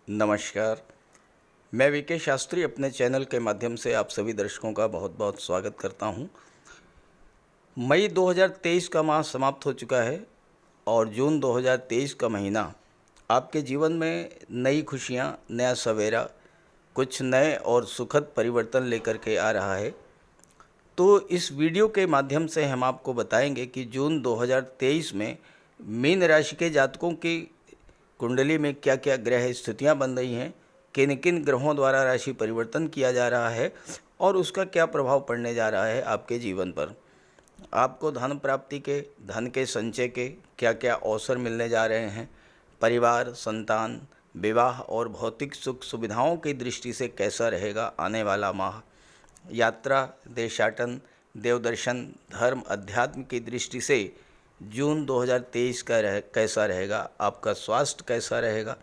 नमस्कार। मैं वीके शास्त्री अपने चैनल के माध्यम से आप सभी दर्शकों का बहुत बहुत स्वागत करता हूं। मई 2023 का माह समाप्त हो चुका है और जून 2023 का महीना आपके जीवन में नई खुशियां, नया सवेरा, कुछ नए और सुखद परिवर्तन लेकर के आ रहा है। तो इस वीडियो के माध्यम से हम आपको बताएंगे कि जून 2023 में मीन राशि के जातकों की कुंडली में क्या क्या ग्रह स्थितियां बन रही हैं, किन किन ग्रहों द्वारा राशि परिवर्तन किया जा रहा है और उसका क्या प्रभाव पड़ने जा रहा है आपके जीवन पर। आपको धन प्राप्ति के, धन के संचय के क्या क्या अवसर मिलने जा रहे हैं, परिवार, संतान, विवाह और भौतिक सुख सुविधाओं की दृष्टि से कैसा रहेगा आने वाला माह, यात्रा, देशाटन, देवदर्शन, धर्म, अध्यात्म की दृष्टि से जून 2023 का कैसा रहेगा, आपका स्वास्थ्य कैसा रहेगा,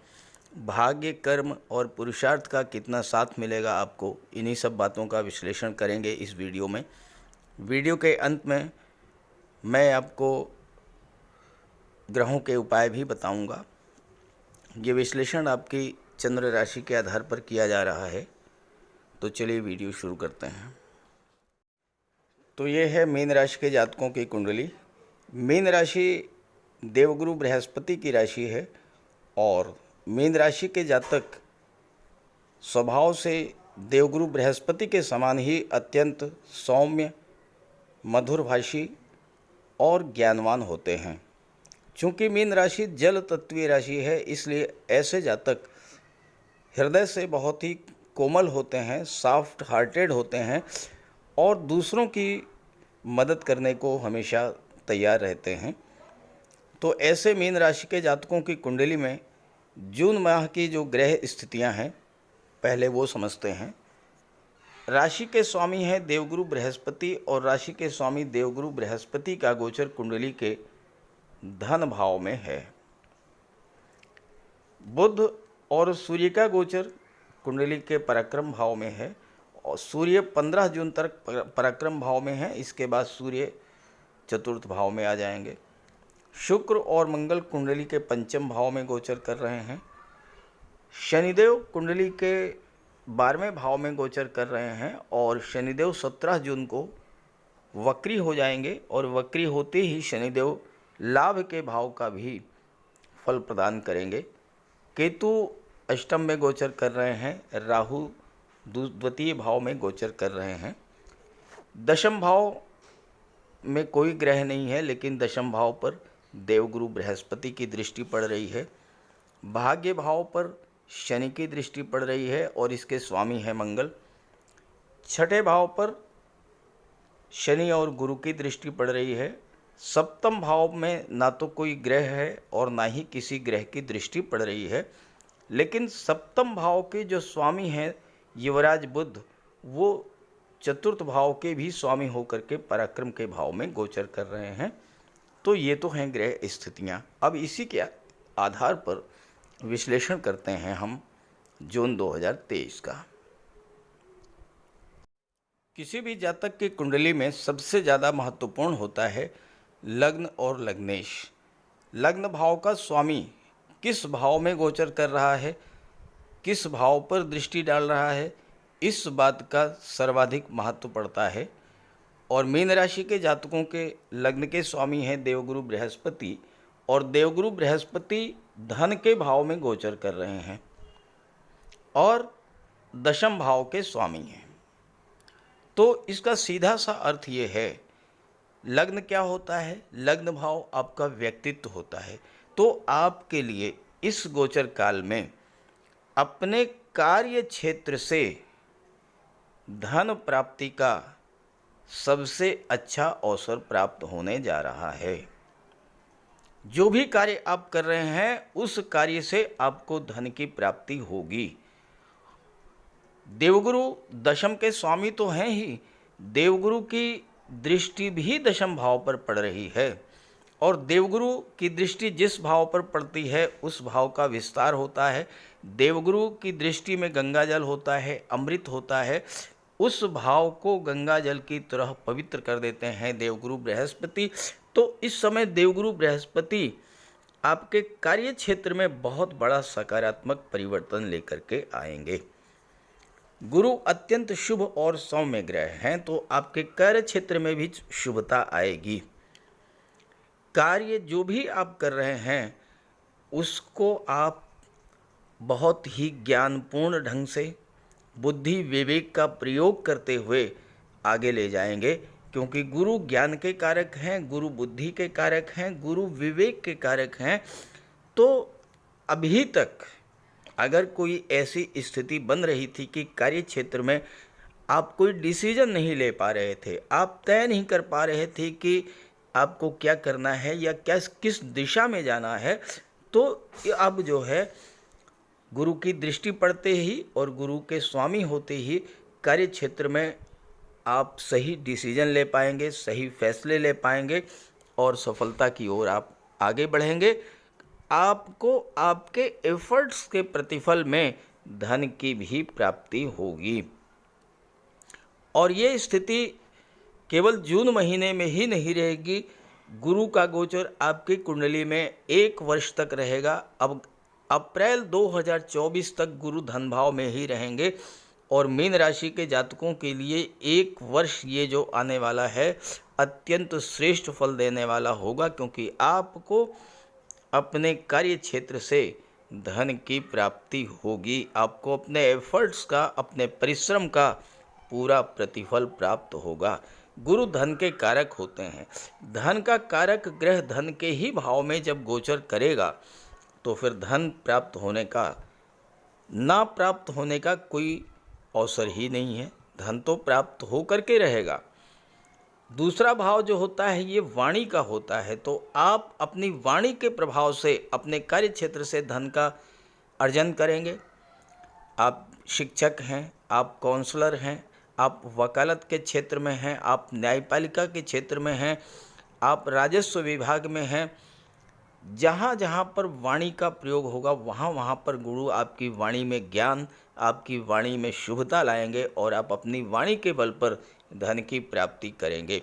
भाग्य, कर्म और पुरुषार्थ का कितना साथ मिलेगा आपको, इन्हीं सब बातों का विश्लेषण करेंगे इस वीडियो में। वीडियो के अंत में मैं आपको ग्रहों के उपाय भी बताऊंगा। ये विश्लेषण आपकी चंद्र राशि के आधार पर किया जा रहा है। तो चलिए वीडियो शुरू करते हैं। तो ये है मीन राशि के जातकों की कुंडली। मीन राशि देवगुरु बृहस्पति की राशि है और मीन राशि के जातक स्वभाव से देवगुरु बृहस्पति के समान ही अत्यंत सौम्य, मधुरभाषी और ज्ञानवान होते हैं। चूँकि मीन राशि जल तत्वीय राशि है, इसलिए ऐसे जातक हृदय से बहुत ही कोमल होते हैं, सॉफ्ट हार्टेड होते हैं और दूसरों की मदद करने को हमेशा तैयार रहते हैं। तो ऐसे मीन राशि के जातकों की कुंडली में जून माह की जो ग्रह स्थितियां हैं, पहले वो समझते हैं। राशि के स्वामी हैं देवगुरु बृहस्पति और राशि के स्वामी देवगुरु बृहस्पति का गोचर कुंडली के धन भाव में है। बुध और सूर्य का गोचर कुंडली के पराक्रम भाव में है और सूर्य 15 जून तक पराक्रम भाव में है। इसके बाद सूर्य चतुर्थ भाव में आ जाएंगे। शुक्र और मंगल कुंडली के पंचम भाव में गोचर कर रहे हैं। शनिदेव कुंडली के 12वें भाव में गोचर कर रहे हैं और शनिदेव 17 जून को वक्री हो जाएंगे और वक्री होते ही शनिदेव लाभ के भाव का भी फल प्रदान करेंगे। केतु अष्टम में गोचर कर रहे हैं। राहु द्वितीय भाव में गोचर कर रहे हैं। दशम भाव में कोई ग्रह नहीं है, लेकिन दशम भाव पर देवगुरु बृहस्पति की दृष्टि पड़ रही है। भाग्य भाव पर शनि की दृष्टि पड़ रही है और इसके स्वामी है मंगल। छठे भाव पर शनि और गुरु की दृष्टि पड़ रही है। सप्तम भाव में ना तो कोई ग्रह है और ना ही किसी ग्रह की दृष्टि पड़ रही है, लेकिन सप्तम भाव के जो स्वामी हैं युवराज बुध, वो चतुर्थ भाव के भी स्वामी होकर के पराक्रम के भाव में गोचर कर रहे हैं। तो ये तो हैं ग्रह स्थितियाँ। अब इसी के आधार पर विश्लेषण करते हैं हम जून 2023 का। किसी भी जातक की कुंडली में सबसे ज़्यादा महत्वपूर्ण होता है लग्न और लग्नेश। लग्न भाव का स्वामी किस भाव में गोचर कर रहा है, किस भाव पर दृष्टि डाल रहा है, इस बात का सर्वाधिक महत्व पड़ता है। और मीन राशि के जातकों के लग्न के स्वामी हैं देवगुरु बृहस्पति और देवगुरु बृहस्पति धन के भाव में गोचर कर रहे हैं और दशम भाव के स्वामी हैं। तो इसका सीधा सा अर्थ ये है, लग्न क्या होता है? लग्न भाव आपका व्यक्तित्व होता है। तो आपके लिए इस गोचर काल में अपने कार्य क्षेत्र से धन प्राप्ति का सबसे अच्छा अवसर प्राप्त होने जा रहा है। जो भी कार्य आप कर रहे हैं उस कार्य से आपको धन की प्राप्ति होगी। देवगुरु दशम के स्वामी तो हैं ही, देवगुरु की दृष्टि भी दशम भाव पर पड़ रही है और देवगुरु की दृष्टि जिस भाव पर पड़ती है उस भाव का विस्तार होता है। देवगुरु की दृष्टि में गंगा जल होता है, अमृत होता है। उस भाव को गंगा जल की तरह पवित्र कर देते हैं देवगुरु बृहस्पति। तो इस समय देवगुरु बृहस्पति आपके कार्य क्षेत्र में बहुत बड़ा सकारात्मक परिवर्तन लेकर के आएंगे। गुरु अत्यंत शुभ और सौम्य ग्रह हैं, तो आपके कार्य क्षेत्र में भी शुभता आएगी। कार्य जो भी आप कर रहे हैं उसको आप बहुत ही ज्ञानपूर्ण ढंग से बुद्धि विवेक का प्रयोग करते हुए आगे ले जाएंगे, क्योंकि गुरु ज्ञान के कारक हैं, गुरु बुद्धि के कारक हैं, गुरु विवेक के कारक हैं। तो अभी तक अगर कोई ऐसी स्थिति बन रही थी कि कार्य क्षेत्र में आप कोई डिसीजन नहीं ले पा रहे थे, आप तय नहीं कर पा रहे थे कि आपको क्या करना है या क्या किस दिशा में जाना है, तो अब जो है गुरु की दृष्टि पड़ते ही और गुरु के स्वामी होते ही कार्य क्षेत्र में आप सही डिसीजन ले पाएंगे, सही फैसले ले पाएंगे और सफलता की ओर आप आगे बढ़ेंगे। आपको आपके एफर्ट्स के प्रतिफल में धन की भी प्राप्ति होगी। और ये स्थिति केवल जून महीने में ही नहीं रहेगी। गुरु का गोचर आपकी कुंडली में 1 वर्ष तक रहेगा। अब अप्रैल 2024 तक गुरु धन भाव में ही रहेंगे और मीन राशि के जातकों के लिए 1 वर्ष ये जो आने वाला है अत्यंत श्रेष्ठ फल देने वाला होगा, क्योंकि आपको अपने कार्य क्षेत्र से धन की प्राप्ति होगी। आपको अपने एफर्ट्स का, अपने परिश्रम का पूरा प्रतिफल प्राप्त होगा। गुरु धन के कारक होते हैं। धन का कारक ग्रह धन के ही भाव में जब गोचर करेगा तो फिर धन प्राप्त होने का, ना प्राप्त होने का कोई अवसर ही नहीं है। धन तो प्राप्त हो करके रहेगा। दूसरा भाव जो होता है ये वाणी का होता है, तो आप अपनी वाणी के प्रभाव से अपने कार्य क्षेत्र से धन का अर्जन करेंगे। आप शिक्षक हैं, आप काउंसलर हैं, आप वकालत के क्षेत्र में हैं, आप न्यायपालिका के क्षेत्र में हैं, आप राजस्व विभाग में हैं। जहाँ जहाँ पर वाणी का प्रयोग होगा वहाँ वहाँ पर गुरु आपकी वाणी में ज्ञान, आपकी वाणी में शुभता लाएंगे और आप अपनी वाणी के बल पर धन की प्राप्ति करेंगे।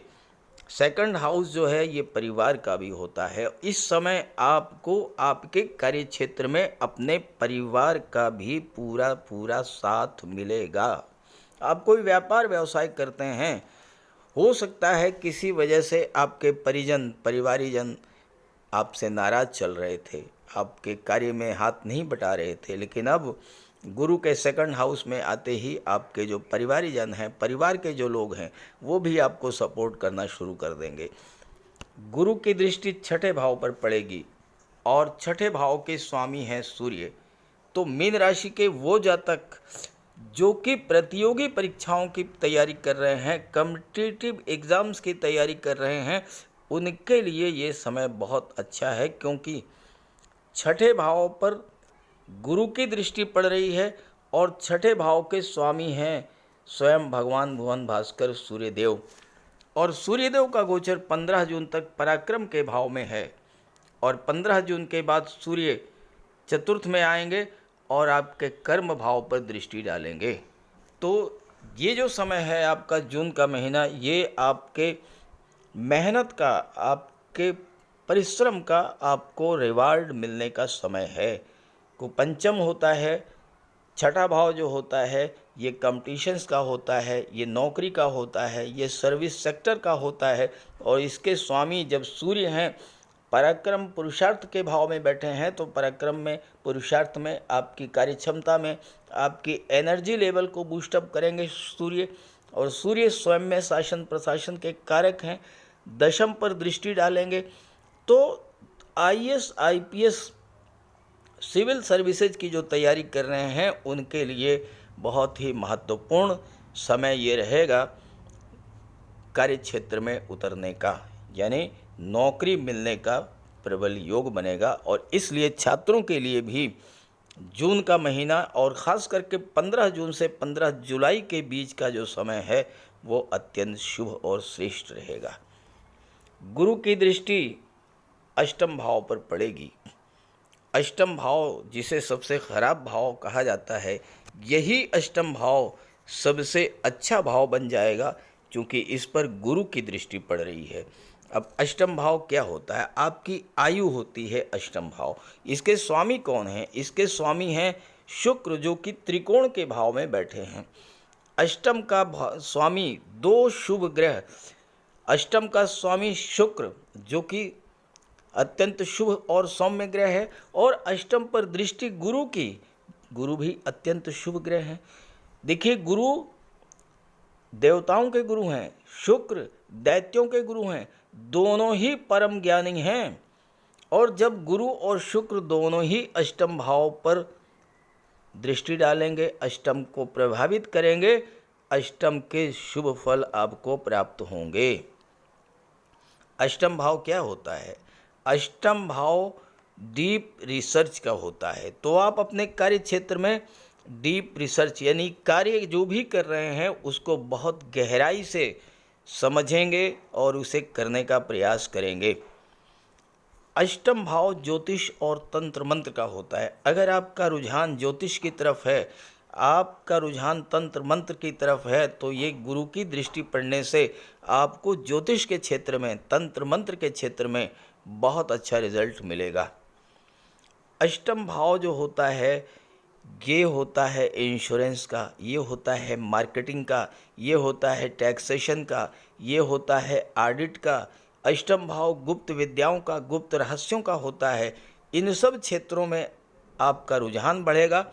सेकंड हाउस जो है ये परिवार का भी होता है। इस समय आपको आपके कार्य क्षेत्र में अपने परिवार का भी पूरा पूरा साथ मिलेगा। आप कोई व्यापार व्यवसाय करते हैं, हो सकता है किसी वजह से आपके परिवारीजन आपसे नाराज़ चल रहे थे, आपके कार्य में हाथ नहीं बटा रहे थे, लेकिन अब गुरु के सेकंड हाउस में आते ही आपके जो परिवारीजन हैं, परिवार के जो लोग हैं, वो भी आपको सपोर्ट करना शुरू कर देंगे। गुरु की दृष्टि 6ठे भाव पर पड़ेगी और 6ठे भाव के स्वामी हैं सूर्य। तो मीन राशि के वो जातक जो कि प्रतियोगी परीक्षाओं की तैयारी कर रहे हैं, कॉम्पिटिटिव एग्ज़ाम्स की तैयारी कर रहे हैं, उनके लिए ये समय बहुत अच्छा है, क्योंकि 6ठे भाव पर गुरु की दृष्टि पड़ रही है और 6ठे भाव के स्वामी हैं स्वयं भगवान भुवन भास्कर सूर्यदेव। और सूर्यदेव का गोचर 15 जून तक पराक्रम के भाव में है और 15 जून के बाद सूर्य चतुर्थ में आएंगे और आपके कर्म भाव पर दृष्टि डालेंगे। तो ये जो समय है आपका जून का महीना, ये आपके मेहनत का, आपके परिश्रम का आपको रिवार्ड मिलने का समय है। को पंचम होता है, 6ठा भाव जो होता है ये कंपटीशंस का होता है, ये नौकरी का होता है, ये सर्विस सेक्टर का होता है। और इसके स्वामी जब सूर्य हैं, पराक्रम पुरुषार्थ के भाव में बैठे हैं, तो पराक्रम में, पुरुषार्थ में, आपकी कार्य क्षमता में, आपकी एनर्जी लेवल को बूस्टअप करेंगे सूर्य। और सूर्य स्वयं में शासन प्रशासन के कारक हैं, दशम पर दृष्टि डालेंगे। तो आईएएस आईपीएस सिविल सर्विसेज की जो तैयारी कर रहे हैं उनके लिए बहुत ही महत्वपूर्ण समय ये रहेगा कार्य क्षेत्र में उतरने का, यानी नौकरी मिलने का प्रबल योग बनेगा। और इसलिए छात्रों के लिए भी जून का महीना और ख़ास करके 15 जून से 15 जुलाई के बीच का जो समय है वो अत्यंत शुभ और श्रेष्ठ रहेगा। गुरु की दृष्टि अष्टम भाव पर पड़ेगी। अष्टम भाव जिसे सबसे खराब भाव कहा जाता है, यही अष्टम भाव सबसे अच्छा भाव बन जाएगा, क्योंकि इस पर गुरु की दृष्टि पड़ रही है। अब अष्टम भाव क्या होता है? आपकी आयु होती है अष्टम भाव। इसके स्वामी कौन हैं? इसके स्वामी हैं शुक्र, जो कि त्रिकोण के भाव में बैठे हैं। अष्टम का स्वामी दो शुभ ग्रह, अष्टम का स्वामी शुक्र जो कि अत्यंत शुभ और सौम्य ग्रह है, और अष्टम पर दृष्टि गुरु की, गुरु भी अत्यंत शुभ ग्रह है। देखिए, गुरु देवताओं के गुरु हैं, शुक्र दैत्यों के गुरु हैं, दोनों ही परम ज्ञानी हैं। और जब गुरु और शुक्र दोनों ही अष्टम भाव पर दृष्टि डालेंगे, अष्टम को प्रभावित करेंगे, अष्टम के शुभ फल आपको प्राप्त होंगे। अष्टम भाव क्या होता है? अष्टम भाव डीप रिसर्च का होता है। तो आप अपने कार्य क्षेत्र में डीप रिसर्च यानी कार्य जो भी कर रहे हैं उसको बहुत गहराई से समझेंगे और उसे करने का प्रयास करेंगे। अष्टम भाव ज्योतिष और तंत्र मंत्र का होता है। अगर आपका रुझान ज्योतिष की तरफ है, आपका रुझान तंत्र मंत्र की तरफ है, तो ये गुरु की दृष्टि पड़ने से आपको ज्योतिष के क्षेत्र में, तंत्र मंत्र के क्षेत्र में बहुत अच्छा रिजल्ट मिलेगा। अष्टम भाव जो होता है, ये होता है इंश्योरेंस का, ये होता है मार्केटिंग का, ये होता है टैक्सेशन का, ये होता है ऑडिट का। अष्टम भाव गुप्त विद्याओं का, गुप्त रहस्यों का होता है। इन सब क्षेत्रों में आपका रुझान बढ़ेगा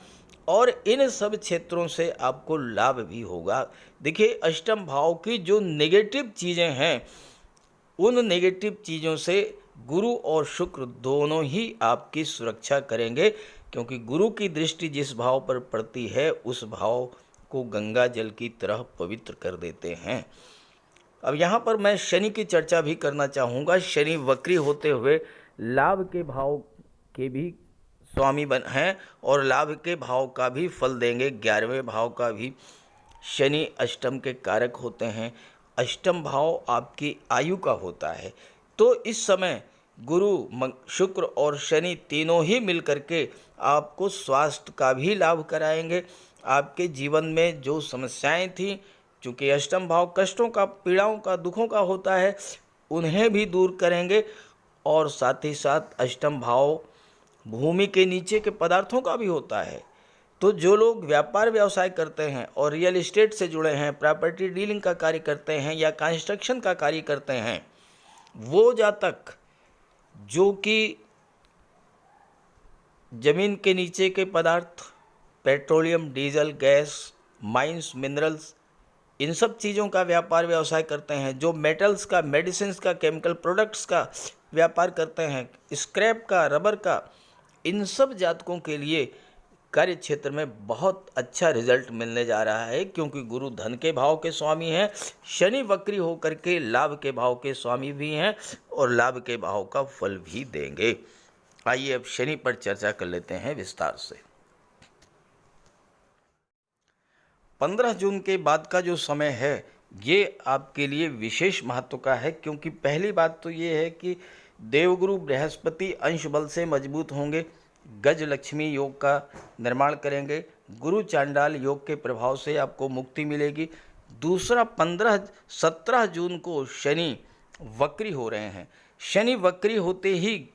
और इन सब क्षेत्रों से आपको लाभ भी होगा। देखिए, अष्टम भाव की जो नेगेटिव चीज़ें हैं, उन नेगेटिव चीज़ों से गुरु और शुक्र दोनों ही आपकी सुरक्षा करेंगे, क्योंकि गुरु की दृष्टि जिस भाव पर पड़ती है उस भाव को गंगा जल की तरह पवित्र कर देते हैं। अब यहाँ पर मैं शनि की चर्चा भी करना चाहूँगा। शनि वक्री होते हुए लाभ के भाव के भी स्वामी बन हैं और लाभ के भाव का भी फल देंगे। 11वें भाव का भी शनि अष्टम के कारक होते हैं। अष्टम भाव आपकी आयु का होता है। तो इस समय गुरु, शुक्र और शनि तीनों ही मिलकर के आपको स्वास्थ्य का भी लाभ कराएंगे। आपके जीवन में जो समस्याएं थीं, चूँकि अष्टम भाव कष्टों का, पीड़ाओं का, दुखों का होता है, उन्हें भी दूर करेंगे। और साथ ही साथ अष्टम भाव भूमि के नीचे के पदार्थों का भी होता है। तो जो लोग व्यापार व्यवसाय करते हैं और रियल एस्टेट से जुड़े हैं, प्रॉपर्टी डीलिंग का कार्य करते हैं या कंस्ट्रक्शन का कार्य करते हैं, वो जातक जो कि जमीन के नीचे के पदार्थ, petroleum, diesel, gas, mines, minerals, इन सब चीज़ों का व्यापार व्यवसाय करते हैं, जो मेटल्स का, मेडिसिन्स का, केमिकल प्रोडक्ट्स का व्यापार करते हैं, स्क्रैप का, रबर का, इन सब जातकों के लिए कार्य क्षेत्र में बहुत अच्छा रिजल्ट मिलने जा रहा है, क्योंकि गुरु धन के भाव के स्वामी हैं। शनि वक्री होकर के लाभ के भाव के स्वामी भी हैं और लाभ के भाव का फल भी देंगे। आइए अब शनि पर चर्चा कर लेते हैं विस्तार से। 15 जून के बाद का जो समय है ये आपके लिए विशेष महत्व का है, क्योंकि पहली बात तो ये है कि देवगुरु बृहस्पति अंश बल से मजबूत होंगे, गज लक्ष्मी योग का निर्माण करेंगे, गुरु चांडाल योग के प्रभाव से आपको मुक्ति मिलेगी। दूसरा, 17 जून को शनि वक्री हो रहे हैं। शनि वक्री होते ही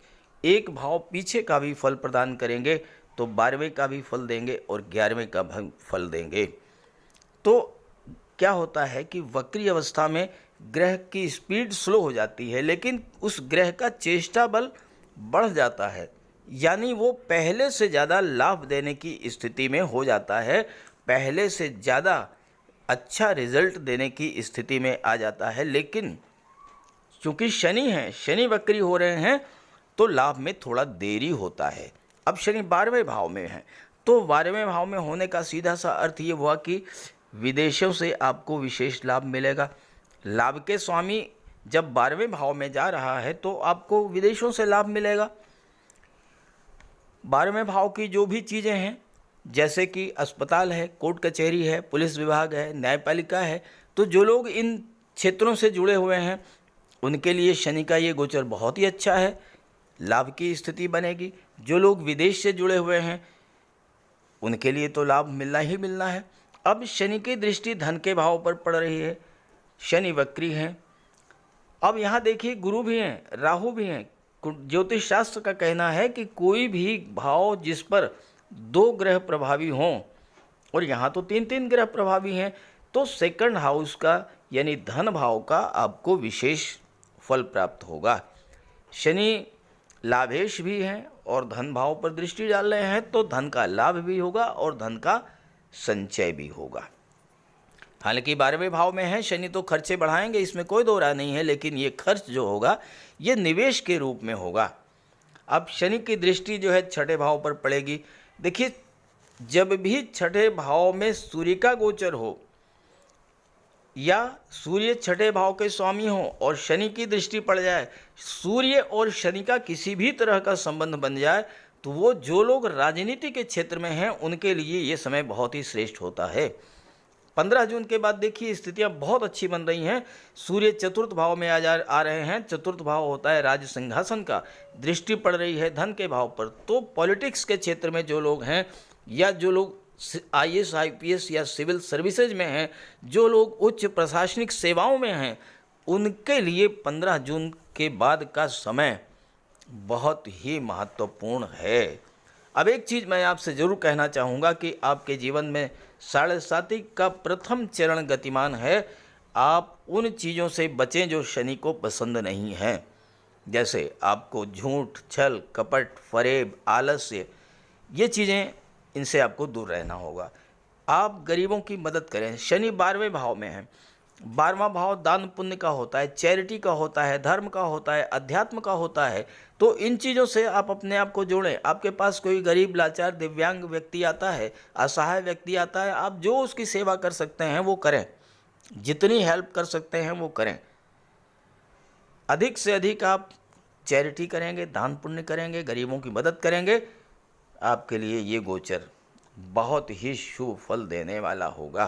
एक भाव पीछे का भी फल प्रदान करेंगे, तो 12वें का भी फल देंगे और 11वें का भी फल देंगे। तो क्या होता है कि वक्री अवस्था में ग्रह की स्पीड स्लो हो जाती है, लेकिन उस ग्रह का चेष्टा बल बढ़ जाता है, यानी वो पहले से ज़्यादा लाभ देने की स्थिति में हो जाता है, पहले से ज़्यादा अच्छा रिजल्ट देने की स्थिति में आ जाता है। लेकिन चूँकि शनि हैं, शनि वक्री हो रहे हैं, तो लाभ में थोड़ा देरी होता है। अब शनि 12वें भाव में है, तो 12वें भाव में होने का सीधा सा अर्थ ये हुआ कि विदेशों से आपको विशेष लाभ मिलेगा। लाभ के स्वामी जब 12वें भाव में जा रहा है तो आपको विदेशों से लाभ मिलेगा। 12वें भाव की जो भी चीज़ें हैं, जैसे कि अस्पताल है, कोर्ट कचहरी है, पुलिस विभाग है, न्यायपालिका है, तो जो लोग इन क्षेत्रों से जुड़े हुए हैं उनके लिए शनि का ये गोचर बहुत ही अच्छा है, लाभ की स्थिति बनेगी। जो लोग विदेश से जुड़े हुए हैं उनके लिए तो लाभ मिलना ही मिलना है। अब शनि की दृष्टि धन के भाव पर पड़ रही है, शनि वक्री हैं, अब यहाँ देखिए गुरु भी हैं, राहु भी हैं। ज्योतिष शास्त्र का कहना है कि कोई भी भाव जिस पर 2 ग्रह प्रभावी हों, और यहाँ तो 3-3 ग्रह प्रभावी हैं, तो सेकंड हाउस का यानी धन भाव का आपको विशेष फल प्राप्त होगा। शनि लाभेश भी हैं और धन भाव पर दृष्टि डाल रहे हैं, तो धन का लाभ भी होगा और धन का संचय भी होगा। हालांकि 12वें भाव में है शनि, तो खर्चे बढ़ाएंगे, इसमें कोई दो राय नहीं है, लेकिन ये खर्च जो होगा ये निवेश के रूप में होगा। अब शनि की दृष्टि जो है 6ठे भाव पर पड़ेगी। देखिए, जब भी 6ठे भाव में सूर्य का गोचर हो या सूर्य 6ठे भाव के स्वामी हो और शनि की दृष्टि पड़ जाए, सूर्य और शनि का किसी भी तरह का संबंध बन जाए, तो वो जो लोग राजनीति के क्षेत्र में हैं उनके लिए ये समय बहुत ही श्रेष्ठ होता है। 15 जून के बाद देखिए स्थितियां बहुत अच्छी बन रही हैं। सूर्य चतुर्थ भाव में आ रहे हैं। चतुर्थ भाव होता है राज सिंहासन का, दृष्टि पड़ रही है धन के भाव पर। तो पॉलिटिक्स के क्षेत्र में जो लोग हैं या जो लोग IAS IPS या सिविल सर्विसेज में हैं, जो लोग उच्च प्रशासनिक सेवाओं में हैं, उनके लिए 15 जून के बाद का समय बहुत ही महत्वपूर्ण है। अब एक चीज़ मैं आपसे ज़रूर कहना चाहूँगा कि आपके जीवन में 7.5 का प्रथम चरण गतिमान है। आप उन चीज़ों से बचें जो शनि को पसंद नहीं हैं, जैसे आपको झूठ, छल, कपट, फरेब, आलस्य, ये चीज़ें, इनसे आपको दूर रहना होगा। आप गरीबों की मदद करें। शनि 12वें भाव में है। 12वां भाव दान पुण्य का होता है, चैरिटी का होता है, धर्म का होता है, अध्यात्म का होता है। तो इन चीज़ों से आप अपने आप को जोड़ें। आपके पास कोई गरीब, लाचार, दिव्यांग व्यक्ति आता है, असहाय व्यक्ति आता है, आप जो उसकी सेवा कर सकते हैं वो करें, जितनी हेल्प कर सकते हैं वो करें। अधिक से अधिक आप चैरिटी करेंगे, दान पुण्य करेंगे, गरीबों की मदद करेंगे, आपके लिए ये गोचर बहुत ही शुभ फल देने वाला होगा।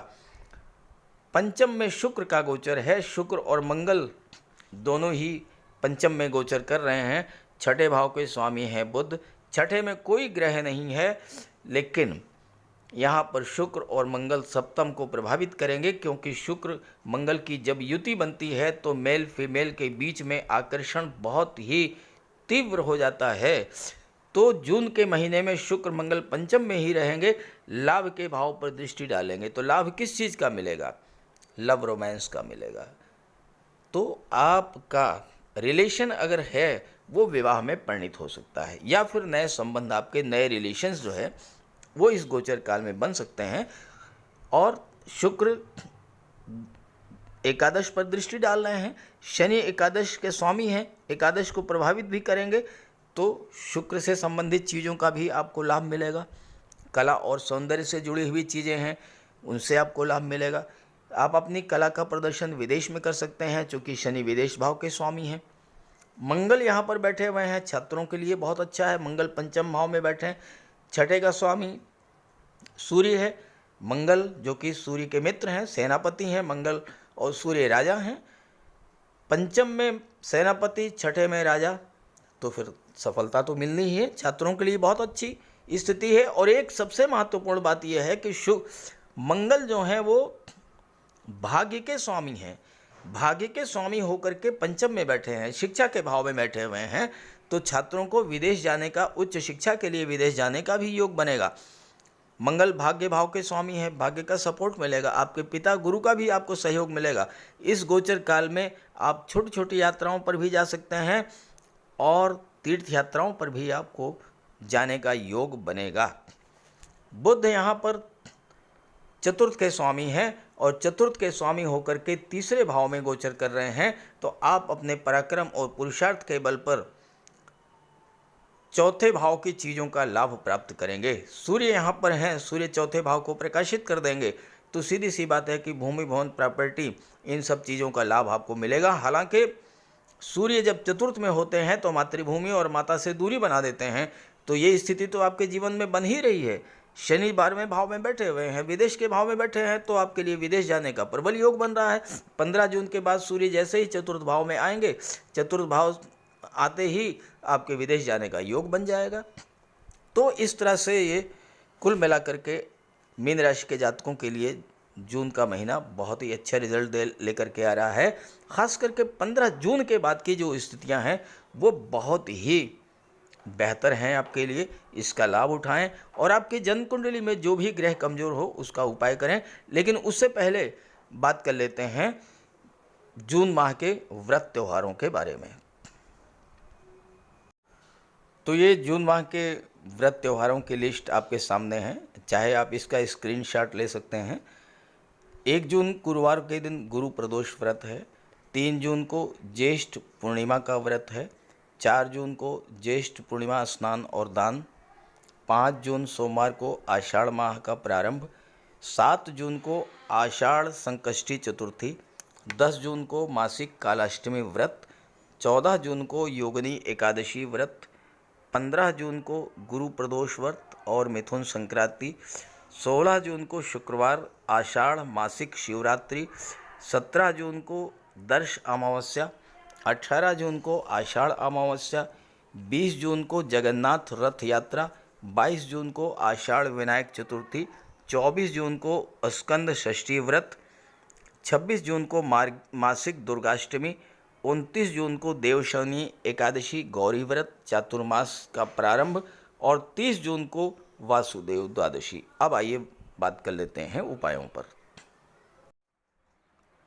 पंचम में शुक्र का गोचर है। शुक्र और मंगल दोनों ही पंचम में गोचर कर रहे हैं। 6ठे भाव के स्वामी हैं बुध। 6ठे में कोई ग्रह नहीं है, लेकिन यहाँ पर शुक्र और मंगल सप्तम को प्रभावित करेंगे, क्योंकि शुक्र मंगल की जब युति बनती है तो मेल फीमेल के बीच में आकर्षण बहुत ही तीव्र हो जाता है। तो जून के महीने में शुक्र मंगल पंचम में ही रहेंगे, लाभ के भाव पर दृष्टि डालेंगे। तो लाभ किस चीज़ का मिलेगा? लव रोमांस का मिलेगा। तो आपका रिलेशन अगर है वो विवाह में परिणित हो सकता है, या फिर नए संबंध, आपके नए रिलेशंस जो है वो इस गोचर काल में बन सकते हैं। और शुक्र एकादश पर दृष्टि डाल रहे हैं। शनि एकादश के स्वामी हैं, एकादश को प्रभावित भी करेंगे, तो शुक्र से संबंधित चीज़ों का भी आपको लाभ मिलेगा। कला और सौंदर्य से जुड़ी हुई चीज़ें हैं, उनसे आपको लाभ मिलेगा। आप अपनी कला का प्रदर्शन विदेश में कर सकते हैं, चूँकि शनि विदेश भाव के स्वामी हैं। मंगल यहाँ पर बैठे हुए हैं, छात्रों के लिए बहुत अच्छा है। मंगल पंचम भाव में बैठे हैं। 6ठे का स्वामी सूर्य है। मंगल जो कि सूर्य के मित्र हैं, सेनापति हैं, मंगल और सूर्य राजा हैं। पंचम में सेनापति, 6ठे में राजा, तो फिर सफलता तो मिलनी ही है। छात्रों के लिए बहुत अच्छी स्थिति है। और एक सबसे महत्वपूर्ण बात यह है कि मंगल जो है वो भाग्य के स्वामी हैं। भाग्य के स्वामी होकर के पंचम में बैठे हैं, शिक्षा के भाव में बैठे हुए हैं। तो छात्रों को विदेश जाने का, उच्च शिक्षा के लिए विदेश जाने का भी योग बनेगा। मंगल भाग्य भाव के स्वामी है, भाग्य का सपोर्ट मिलेगा। आपके पिता गुरु का भी आपको सहयोग मिलेगा। इस गोचर काल में आप छोटी छोटी यात्राओं पर भी जा सकते हैं और तीर्थ यात्राओं पर भी आपको जाने का योग बनेगा। बुध यहाँ पर चतुर्थ के स्वामी हैं और चतुर्थ के स्वामी होकर के तीसरे भाव में गोचर कर रहे हैं। तो आप अपने पराक्रम और पुरुषार्थ के बल पर चौथे भाव की चीज़ों का लाभ प्राप्त करेंगे। सूर्य यहाँ पर हैं, सूर्य चौथे भाव को प्रकाशित कर देंगे। तो सीधी सी बात है कि भूमि, भवन, प्रॉपर्टी, इन सब चीज़ों का लाभ आपको मिलेगा। हालांकि सूर्य जब चतुर्थ में होते हैं तो मातृभूमि और माता से दूरी बना देते हैं। तो ये स्थिति तो आपके जीवन में बन ही रही है। शनि 12वें भाव में बैठे हुए हैं, विदेश के भाव में बैठे हैं, तो आपके लिए विदेश जाने का प्रबल योग बन रहा है। 15 जून के बाद सूर्य जैसे ही चतुर्थ भाव में आएंगे, चतुर्थ भाव आते ही आपके विदेश जाने का योग बन जाएगा। तो इस तरह से ये कुल मिलाकर के मीन राशि के जातकों के लिए जून का महीना बहुत ही अच्छा रिजल्ट दे लेकर के आ रहा है। ख़ास करके 15 जून के बाद की जो स्थितियां हैं वो बहुत ही बेहतर हैं आपके लिए। इसका लाभ उठाएं और आपकी जन्म कुंडली में जो भी ग्रह कमज़ोर हो उसका उपाय करें। लेकिन उससे पहले बात कर लेते हैं जून माह के व्रत त्योहारों के बारे में। तो ये जून माह के व्रत त्योहारों की लिस्ट आपके सामने है, चाहे आप इसका स्क्रीनशॉट ले सकते हैं। 1 जून गुरुवार के दिन गुरु प्रदोष व्रत है। 3 जून को ज्येष्ठ पूर्णिमा का व्रत है। 4 जून को ज्येष्ठ पूर्णिमा स्नान और दान। 5 जून सोमवार को आषाढ़ माह का प्रारंभ। 7 जून को आषाढ़ संकष्टी चतुर्थी। 10 जून को मासिक कालाष्टमी व्रत। 14 जून को योगिनी एकादशी व्रत। 15 जून को गुरु प्रदोष व्रत और मिथुन संक्रांति। 16 जून को शुक्रवार आषाढ़ मासिक शिवरात्रि। 17 जून को दर्श अमावस्या। 18 जून को आषाढ़ अमावस्या। 20 जून को जगन्नाथ रथ यात्रा। 22 जून को आषाढ़ विनायक चतुर्थी। 24 जून को स्कंद षष्ठी व्रत। 26 जून को मासिक दुर्गाष्टमी। 29 जून को देवशयनी एकादशी गौरी व्रत चातुर्मास का प्रारंभ और 30 जून को वासुदेव द्वादशी। अब आइए बात कर लेते हैं उपायों पर।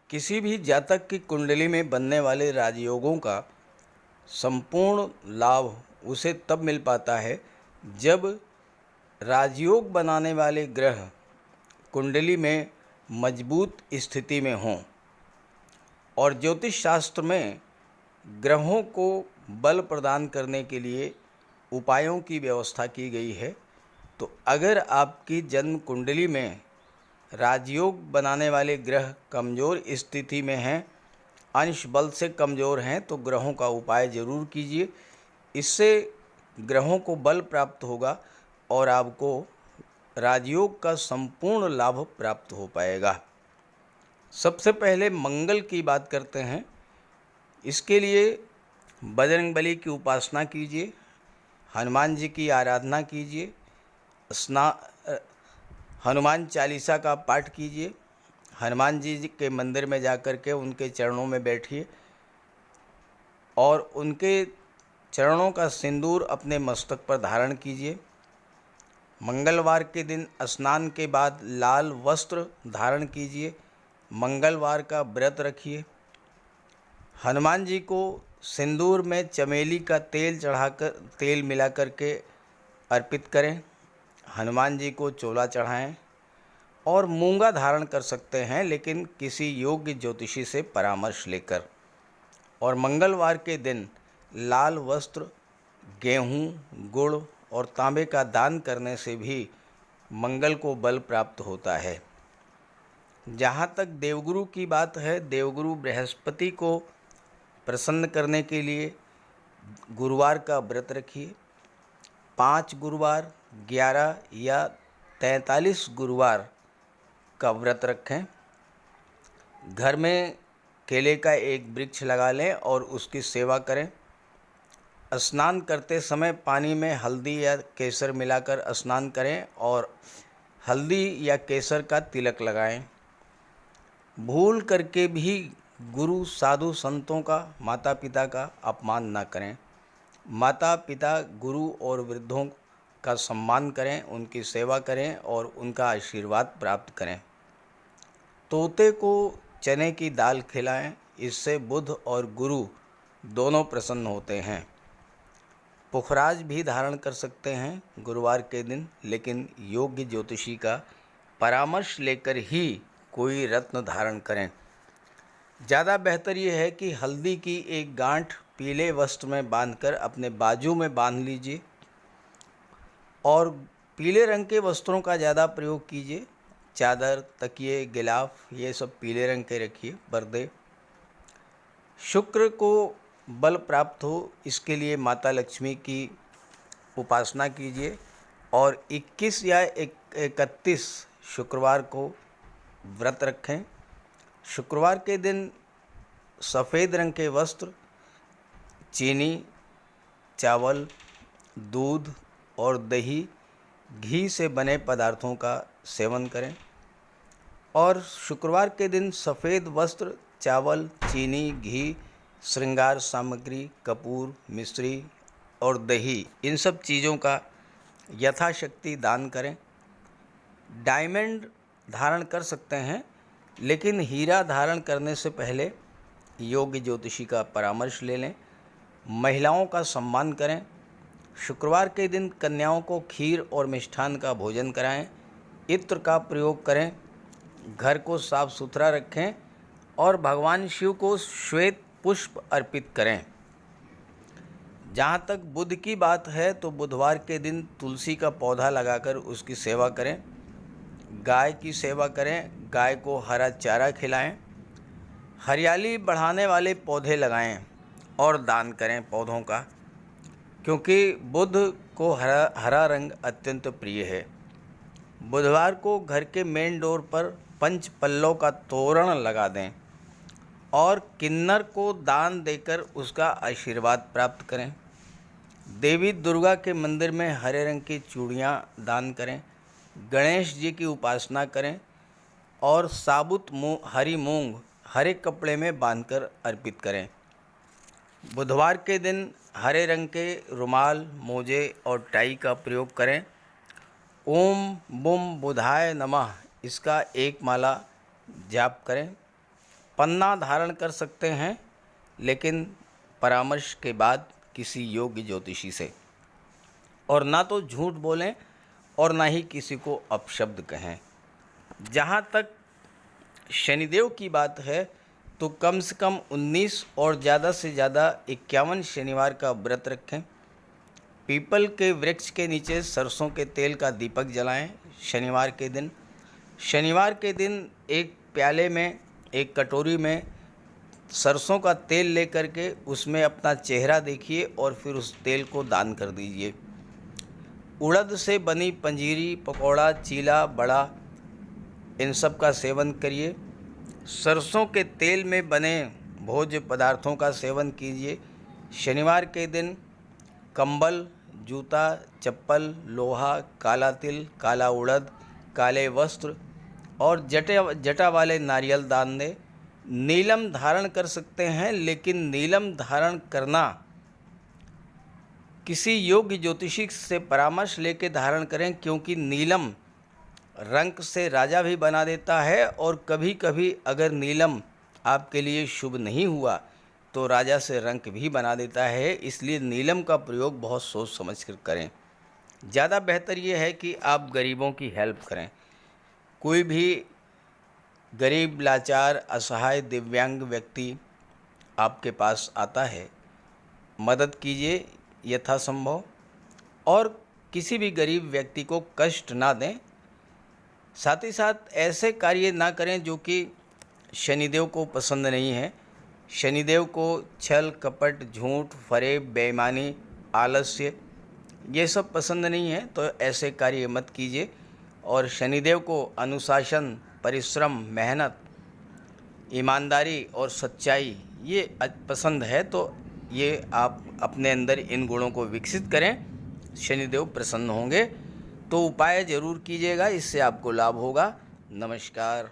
किसी भी जातक की कुंडली में बनने वाले राजयोगों का संपूर्ण लाभ उसे तब मिल पाता है जब राजयोग बनाने वाले ग्रह कुंडली में मजबूत स्थिति में हों। और ज्योतिष शास्त्र में ग्रहों को बल प्रदान करने के लिए उपायों की व्यवस्था की गई है। तो अगर आपकी जन्म कुंडली में राजयोग बनाने वाले ग्रह कमज़ोर स्थिति में हैं, अंश बल से कमज़ोर हैं, तो ग्रहों का उपाय ज़रूर कीजिए। इससे ग्रहों को बल प्राप्त होगा और आपको राजयोग का संपूर्ण लाभ प्राप्त हो पाएगा। सबसे पहले मंगल की बात करते हैं। इसके लिए बजरंगबली की उपासना कीजिए, हनुमान जी की आराधना कीजिए, हनुमान चालीसा का पाठ कीजिए, हनुमान जी के मंदिर में जाकर के उनके चरणों में बैठिए और उनके चरणों का सिंदूर अपने मस्तक पर धारण कीजिए। मंगलवार के दिन स्नान के बाद लाल वस्त्र धारण कीजिए। मंगलवार का व्रत रखिए। हनुमान जी को सिंदूर में चमेली का तेल मिला करके अर्पित करें। हनुमान जी को चोला चढ़ाएं और मूंगा धारण कर सकते हैं, लेकिन किसी योग्य ज्योतिषी से परामर्श लेकर। और मंगलवार के दिन लाल वस्त्र, गेहूँ, गुड़ और तांबे का दान करने से भी मंगल को बल प्राप्त होता है। जहाँ तक देवगुरु की बात है, देवगुरु बृहस्पति को प्रसन्न करने के लिए गुरुवार का व्रत रखिए। 5 गुरुवार, 11 या 43 गुरुवार का व्रत रखें। घर में केले का एक वृक्ष लगा लें और उसकी सेवा करें। स्नान करते समय पानी में हल्दी या केसर मिलाकर स्नान करें और हल्दी या केसर का तिलक लगाएं। भूल करके भी गुरु, साधु, संतों का, माता पिता का अपमान ना करें। माता पिता, गुरु और वृद्धों का सम्मान करें, उनकी सेवा करें और उनका आशीर्वाद प्राप्त करें। तोते को चने की दाल खिलाएं, इससे बुध और गुरु दोनों प्रसन्न होते हैं। पुखराज भी धारण कर सकते हैं गुरुवार के दिन, लेकिन योग्य ज्योतिषी का परामर्श लेकर ही कोई रत्न धारण करें। ज़्यादा बेहतर ये है कि हल्दी की एक गांठ पीले वस्त्र में बांधकर अपने बाजू में बांध लीजिए और पीले रंग के वस्त्रों का ज़्यादा प्रयोग कीजिए। चादर, तकिए, गिलाफ ये सब पीले रंग के रखिए, पर्दे। शुक्र को बल प्राप्त हो, इसके लिए माता लक्ष्मी की उपासना कीजिए और 21 या 31 शुक्रवार को व्रत रखें। शुक्रवार के दिन सफ़ेद रंग के वस्त्र, चीनी, चावल, दूध और दही, घी से बने पदार्थों का सेवन करें। और शुक्रवार के दिन सफ़ेद वस्त्र, चावल, चीनी, घी, श्रृंगार सामग्री, कपूर, मिश्री और दही, इन सब चीज़ों का यथाशक्ति दान करें। डायमंड धारण कर सकते हैं, लेकिन हीरा धारण करने से पहले योग्य ज्योतिषी का परामर्श ले लें। महिलाओं का सम्मान करें। शुक्रवार के दिन कन्याओं को खीर और मिष्ठान का भोजन कराएं। इत्र का प्रयोग करें। घर को साफ सुथरा रखें और भगवान शिव को श्वेत पुष्प अर्पित करें। जहाँ तक बुध की बात है तो बुधवार के दिन तुलसी का पौधा लगाकर उसकी सेवा करें। गाय की सेवा करें। गाय को हरा चारा खिलाएं। हरियाली बढ़ाने वाले पौधे लगाएं और दान करें पौधों का, क्योंकि बुध को हरा रंग अत्यंत प्रिय है। बुधवार को घर के मेन डोर पर पंच पल्लव का तोरण लगा दें और किन्नर को दान देकर उसका आशीर्वाद प्राप्त करें। देवी दुर्गा के मंदिर में हरे रंग की चूड़ियाँ दान करें। गणेश जी की उपासना करें और साबुत हरी मूंग हरे कपड़े में बांधकर अर्पित करें। बुधवार के दिन हरे रंग के रुमाल, मोजे और टाई का प्रयोग करें। ओम बुम बुधाय नमः इसका एक माला जाप करें। पन्ना धारण कर सकते हैं, लेकिन परामर्श के बाद किसी योग्य ज्योतिषी से। और ना तो झूठ बोलें और ना ही किसी को अपशब्द कहें। जहाँ तक शनिदेव की बात है तो कम से कम 19 और ज़्यादा से ज़्यादा 51 शनिवार का व्रत रखें। पीपल के वृक्ष के नीचे सरसों के तेल का दीपक जलाएं। शनिवार के दिन एक प्याले में, एक कटोरी में सरसों का तेल लेकर के उसमें अपना चेहरा देखिए और फिर उस तेल को दान कर दीजिए। उड़द से बनी पंजीरी, पकौड़ा, चीला, बड़ा, इन सब का सेवन करिए। सरसों के तेल में बने भोज्य पदार्थों का सेवन कीजिए। शनिवार के दिन कंबल, जूता, चप्पल, लोहा, काला तिल, काला उड़द, काले वस्त्र और जटा वाले नारियल दान दें। नीलम धारण कर सकते हैं, लेकिन नीलम धारण करना किसी योग्य ज्योतिषी से परामर्श लेकर धारण करें, क्योंकि नीलम रंग से राजा भी बना देता है और कभी कभी अगर नीलम आपके लिए शुभ नहीं हुआ तो राजा से रंक भी बना देता है। इसलिए नीलम का प्रयोग बहुत सोच समझ कर करें। ज़्यादा बेहतर ये है कि आप गरीबों की हेल्प करें। कोई भी गरीब, लाचार, असहाय, दिव्यांग व्यक्ति आपके पास आता है, मदद कीजिए यथासंभव और किसी भी गरीब व्यक्ति को कष्ट ना दें। साथ ही साथ ऐसे कार्य ना करें जो कि शनिदेव को पसंद नहीं है। शनिदेव को छल, कपट, झूठ, फरेब, बेईमानी, आलस्य ये सब पसंद नहीं है, तो ऐसे कार्य मत कीजिए। और शनिदेव को अनुशासन, परिश्रम, मेहनत, ईमानदारी और सच्चाई ये पसंद है, तो ये आप अपने अंदर इन गुणों को विकसित करें। शनिदेव प्रसन्न होंगे। तो उपाय ज़रूर कीजिएगा, इससे आपको लाभ होगा। नमस्कार।